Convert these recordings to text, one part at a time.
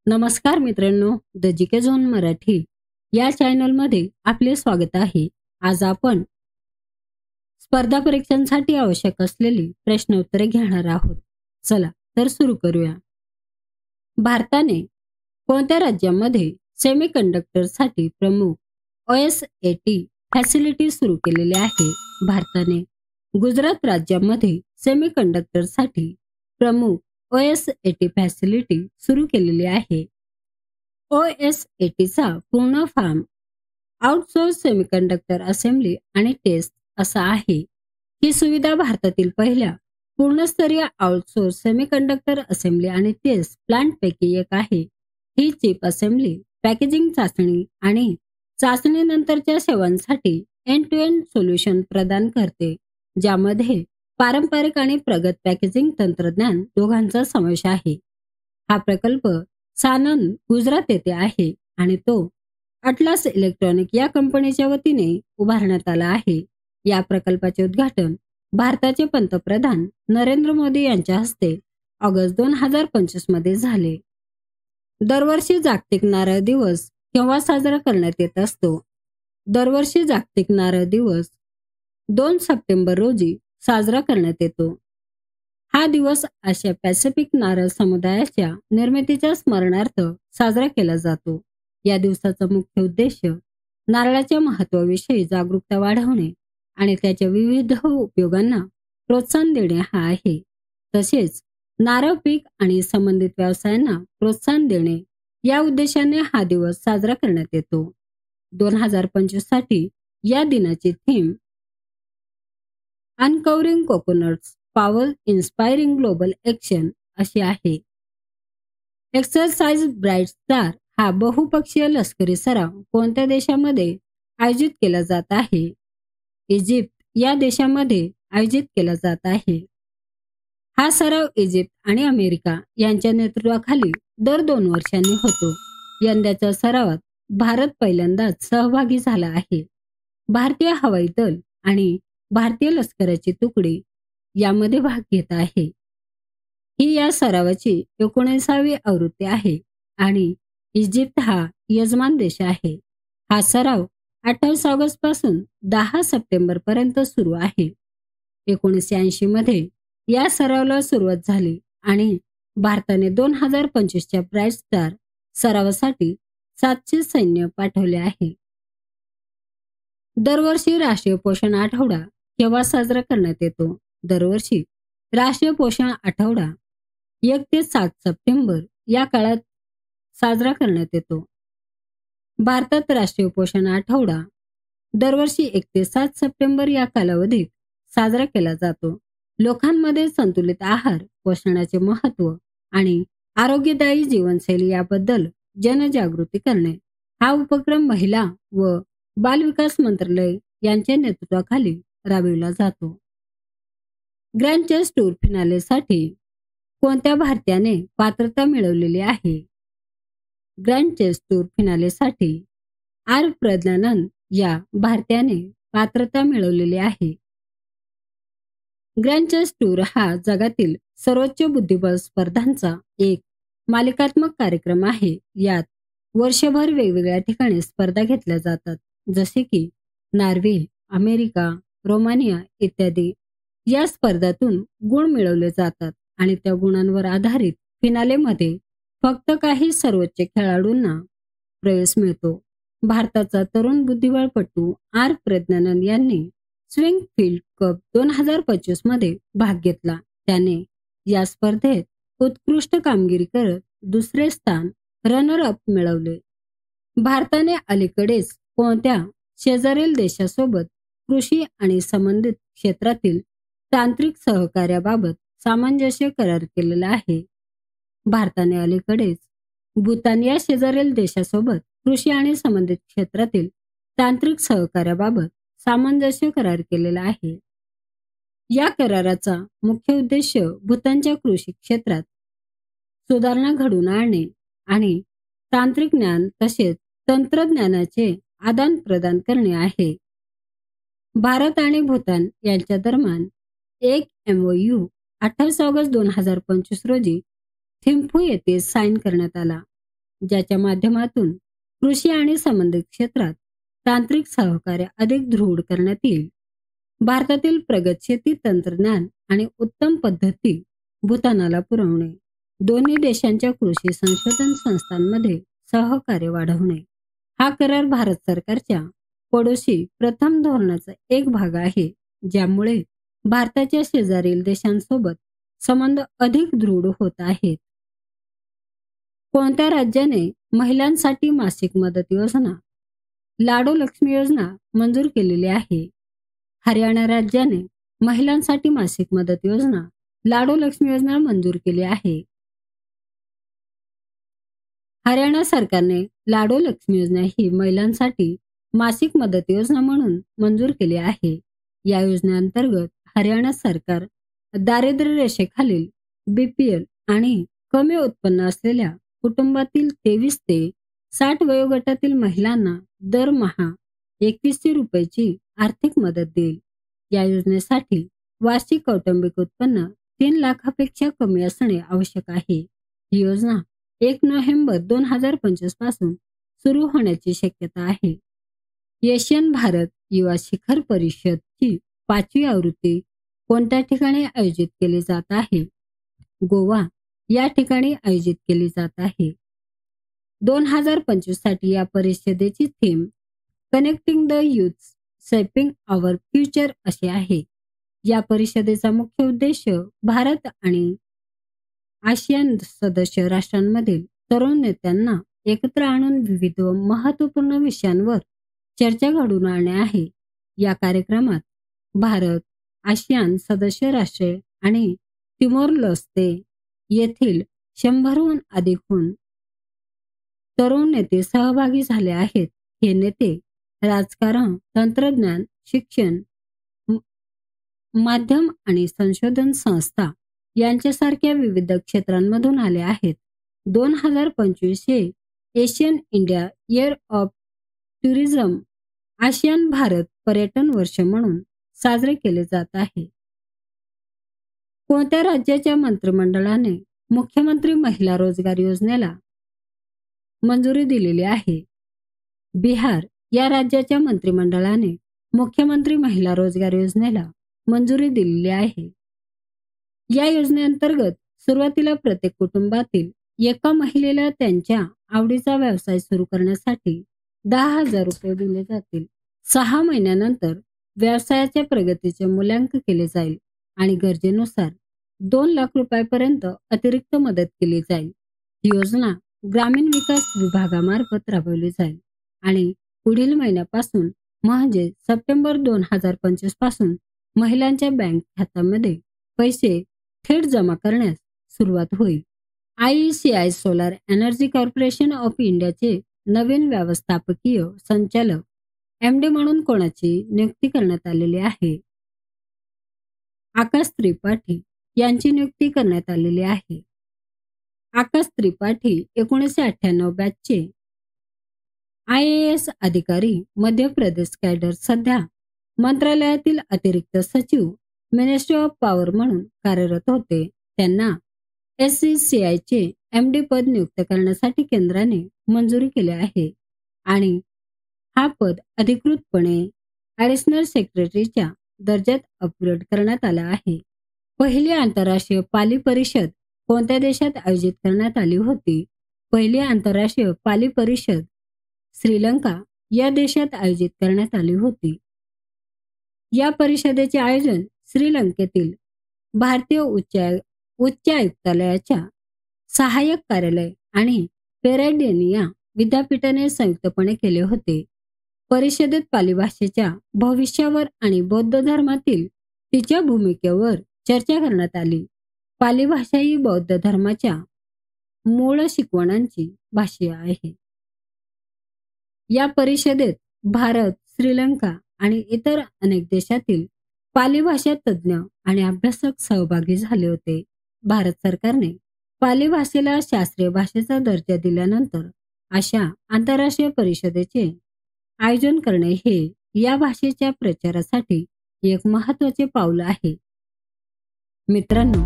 नमस्कार मित्रांनो, the GK zone Marathi या चॅनलमध्ये आपले स्वागत आहे. आज आपण स्पर्धा परीक्षांसाठी आवश्यक असलेली प्रश्नोत्तरे घेणार आहोत. चला तर सुरू करूया. भारताने कोणत्या राज्यामध्ये सेमीकंडक्टरसाठी प्रमुख OSAT फॅसिलिटी सुरू केलेली आहे? भारताने गुजरात राज्यामध्ये सेमीकंडक्टरसाठी प्रमुख OSAT फॅसिलिटी सुरू केलेली आहे. OSATचा पूर्ण फॉर्म आउटसोर्स सेमीकंडक्टर असेंब्ली आणि टेस्ट असा आहे. ही सुविधा भारतातील पहिल्या पूर्णस्तरीय आउटसोर्स सेमीकंडक्टर असेंब्ली आणि टेस्ट प्लांटपैकी एक आहे. ही चिप असेंब्ली, पॅकेजिंग, चाचणी आणि चाचणीनंतरच्या सेवांसाठी एंड टू एंड सोल्युशन प्रदान करते, ज्यामध्ये पारंपरिक आणि प्रगत पॅकेजिंग तंत्रज्ञान दोघांचा समावेश आहे. हा प्रकल्प सानंद, गुजरात येथे आहे आणि तो अटलास इलेक्ट्रॉनिक या कंपनीच्या वतीने उभारण्यात आला आहे. या प्रकल्पाचे उद्घाटन भारताचे पंतप्रधान नरेंद्र मोदी यांच्या हस्ते ऑगस्ट 2025 मध्ये झाले. दरवर्षी जागतिक नारळ दिवस केव्हा साजरा करण्यात येत असतो? दरवर्षी जागतिक नारळ दिवस 2 सप्टेंबर रोजी साजरा करण्यात येतो. हा दिवस आशिया पॅसिफिक नारळ समुदायाच्या निर्मितीच्या स्मरणार्थ साजरा केला जातो. या दिवसाचा मुख्य उद्देश नारळाच्या महत्त्वाविषयी जागरूकता वाढवणे आणि त्याच्या विविध उपयोगांना प्रोत्साहन देणे हा आहे. तसेच नारळ पीक आणि संबंधित व्यवसायांना प्रोत्साहन देणे या उद्देशाने हा दिवस साजरा करण्यात येतो. 2025 साठी या दिनाची theme uncovering coconuts power inspiring global action अशी आहे. एक्सरसाइज ब्राईट स्टार हा बहुपक्षीय लष्करी सराव कोणत्या देशामध्ये आयोजित केला जात आहे? इजिप्त या देशामध्ये आयोजित केला जात आहे. हा सराव इजिप्त आणि अमेरिका यांच्या नेतृत्वाखाली दर 2 वर्षांनी होतो. यंदाच्या सरावात भारत पहिल्यांदाच सहभागी झाला आहे. भारतीय हवाई दल आणि भारतीय लष्कराची तुकडी यामध्ये भाग घेत आहे. ही या सरावाची 19वी आवृत्ती आहे आणि इजिप्त हा यजमान देश आहे. हा सराव 28 ऑगस्ट पासून 10 सप्टेंबर पर्यंत सुरू आहे. 1980 मध्ये या सरावाला सुरुवात झाली आणि भारताने 2025च्या ब्राईट स्टार सरावासाठी 700 सैन्य पाठवले आहे. दरवर्षी राष्ट्रीय पोषण आठवडा केव्हा साजरा करण्यात येतो? दरवर्षी राष्ट्रीय पोषण आठवडा 1 ते 7 सप्टेंबर या काळात साजरा करण्यात येतो. भारतात राष्ट्रीय पोषण आठवडा दरवर्षी 1 ते 7 सप्टेंबर या कालावधीत साजरा केला जातो. लोकांमध्ये संतुलित आहार, पोषणाचे महत्त्व आणि आरोग्यदायी जीवनशैली याबद्दल जनजागृती करणे हा उपक्रम महिला व बालविकास मंत्रालय यांच्या नेतृत्वाखाली राबविला जातो. ग्रँड चेस टूर फिनालेसाठी कोणत्या भारतीयाने पात्रता मिळवलेली आहे? ग्रँड चेस टूर फिनालेसाठी आर प्रज्ञानंद या भारतीयाने पात्रता मिळवलेली आहे. ग्रँड चेस टूर हा जगातील सर्वोच्च बुद्धिबळ स्पर्धांचा एक मालिकात्मक कार्यक्रम आहे. यात वर्षभर वेगवेगळ्या ठिकाणी स्पर्धा घेतल्या जातात, जसे की नॉर्वे, अमेरिका, रोमानिया इत्यादी. या स्पर्धातून गुण मिळवले जातात आणि त्या गुणांवर आधारित फिनालेमध्ये फक्त काही सर्वोच्च खेळाडूंना प्रवेश मिळतो. भारताचा तरुण बुद्धिबळपटू आर प्रज्ञानंद यांनी स्विंग फील्ड कप 2025 मध्ये भाग घेतला. त्याने या स्पर्धेत उत्कृष्ट कामगिरी करत दुसरे स्थान, रनर अप मिळवले. भारताने अलीकडेच कोणत्या शेजारील देशासोबत कृषी आणि संबंधित क्षेत्रातील तांत्रिक सहकार्याबाबत सामंजस्य करार केलेला आहे? भारताने अलीकडेच भूतान या शेजारील देशासोबत कृषी आणि संबंधित क्षेत्रातील तांत्रिक सहकार्याबाबत सामंजस्य करार केलेला आहे. या कराराचा मुख्य उद्देश भूतानच्या कृषी क्षेत्रात सुधारणा घडवून आणणे आणि तांत्रिक ज्ञान तसेच तंत्रज्ञानाचे आदान प्रदान करणे आहे. भारत आणि भूतान यांच्या दरम्यान एक MOU 28 ऑगस्ट 2025 रोजी थिम्फू येथे साईन करण्यात आला. ज्याच्या माध्यमातून कृषी आणि संबंधित क्षेत्रात तांत्रिक सहकार्य अधिक दृढ करण्यात येईल. भारतातील प्रगत शेती तंत्रज्ञान आणि उत्तम पद्धती भूतानाला पुरवणे, दोन्ही देशांच्या कृषी संशोधन संस्थांमध्ये सहकार्य वाढवणे, हा करार भारत सरकारच्या पडोशी प्रथम धोरणाचा एक भाग आहे, ज्यामुळे भारताच्या शेजारील देशांसोबत संबंध अधिक दृढ होत आहेत. कोणत्या राज्याने महिलांसाठी मासिक मदत योजना लाडो लक्ष्मी योजना मंजूर केलेली आहे? हरियाणा राज्याने महिलांसाठी मासिक मदत योजना लाडो लक्ष्मी योजना मंजूर केली आहे. हरियाणा सरकारने लाडो लक्ष्मी योजना ही महिलांसाठी मासिक मदत योजना म्हणून मंजूर केली आहे. या योजनेअंतर्गत हरियाणा सरकार दारिद्र्य रेषेखालील BPL आणि कमी उत्पन्न असलेल्या कुटुंबातील 23 ते 60 वयोगटातील महिलांना दरमहा 2100 रुपयाची आर्थिक मदत देईल. या योजनेसाठी वार्षिक कौटुंबिक उत्पन्न 3 लाखापेक्षा कमी असणे आवश्यक आहे. ही योजना 1 नोव्हेंबर 2025 पासून सुरू होण्याची शक्यता आहे. एशियन भारत युवा शिखर परिषदची 5वी आवृत्ती कोणत्या ठिकाणी आयोजित केली जात आहे? गोवा या ठिकाणी आयोजित केली जात आहे. 2025 साठी या परिषदेची theme connecting the youth shaping our future अशी आहे. या परिषदेचा मुख्य उद्देश भारत आणि आसियान सदस्य राष्ट्रांमधील तरुण नेत्यांना एकत्र आणून विविध व महत्त्वपूर्ण विषयांवर चर्चा घडवून आणणे आहे. या कार्यक्रमात भारत, आसियान सदस्य राष्ट्रे आणि तिमोर लेस्ते येथील 100हून अधिकहून तरुण नेते सहभागी झाले आहेत. हे नेते राजकारण, तंत्रज्ञान, शिक्षण, माध्यम आणि संशोधन संस्था यांच्यासारख्या विविध क्षेत्रांमधून आले आहेत. 2025 हे Asian India year of tourism ASEAN Bharat पर्यटन वर्ष म्हणून साजरे केले जात आहे. कोणत्या राज्याच्या मंत्रिमंडळाने मुख्यमंत्री महिला रोजगार योजनेला मंजुरी दिलेली आहे? बिहार या राज्याच्या मंत्रिमंडळाने मुख्यमंत्री महिला रोजगार योजनेला मंजुरी दिलेली आहे. या योजनेअंतर्गत सुरुवातीला प्रत्येक कुटुंबातील एका महिलेला त्यांच्या आवडीचा व्यवसाय सुरू करण्यासाठी 10,000 रुपये दिले जातील. 6 महिन्यानंतर व्यवसायाच्या प्रगतीचे मूल्यांकन केले जाईल आणि गरजेनुसार 2 लाख रुपयांपर्यंत अतिरिक्त मदत केली जाईल. ही योजना ग्रामीण विकास विभागामार्फत राबवली जाईल आणि पुढील महिन्यापासून म्हणजे सप्टेंबर 2025 पासून महिलांच्या बँक खात्यामध्ये पैसे थेट जमा करण्यास सुरुवात होईल. IECI solar energy corporation of इंडियाचे नवीन व्यवस्थापकीय संचालक MD म्हणून कोणाची नियुक्ती करण्यात आलेली आहे? आकाश त्रिपाठी यांची नियुक्ती करण्यात आलेली आहे. आकाश त्रिपाठी 1998 बॅचचे IAS अधिकारी, मध्य प्रदेश कॅडर, सध्या मंत्रालयातील अतिरिक्त सचिव, मिनिस्ट्री ऑफ पॉवर म्हणून कार्यरत होते. त्यांना SCCI चे MD पद नियुक्त करण्यासाठी केंद्राने मंजुरी केली आहे आणि हा पद अधिकृतपणे ॲडिशनल सेक्रेटरीच्या दर्जात अपग्रेड करण्यात आला आहे. पहिली आंतरराष्ट्रीय पाली परिषद कोणत्या देशात आयोजित करण्यात आली होती? पहिली आंतरराष्ट्रीय पाली परिषद श्रीलंका या देशात आयोजित करण्यात आली होती. या परिषदेचे आयोजन श्रीलंकेतील भारतीय उच्चायुक्तालयाच्या सहाय्यक कार्यालय आणि पेराडिनिया विद्यापीठाने संयुक्तपणे केले होते. परिषदेत पाली भाषेच्या भविष्यावर आणि बौद्ध धर्मातील तिच्या भूमिकेवर चर्चा करण्यात आली. पाली भाषा ही बौद्ध धर्माच्या मूळ शिकवणांची भाषा आहे. या परिषदेत भारत, श्रीलंका आणि इतर अनेक देशातील पाली भाषा तज्ज्ञ आणि अभ्यासक सहभागी झाले होते. भारत सरकारने पाली भाषेला शास्त्रीय भाषेचा दर्जा दिल्यानंतर अशा आंतरराष्ट्रीय परिषदेचे आयोजन करणे हे या भाषेच्या प्रचारासाठी एक महत्त्वाचे पाऊल आहे. मित्रांनो,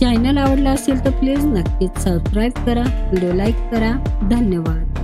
चॅनल आवडला असेल तर प्लीज नक्कीच सबस्क्राईब करा, व्हिडिओ लाईक करा. धन्यवाद.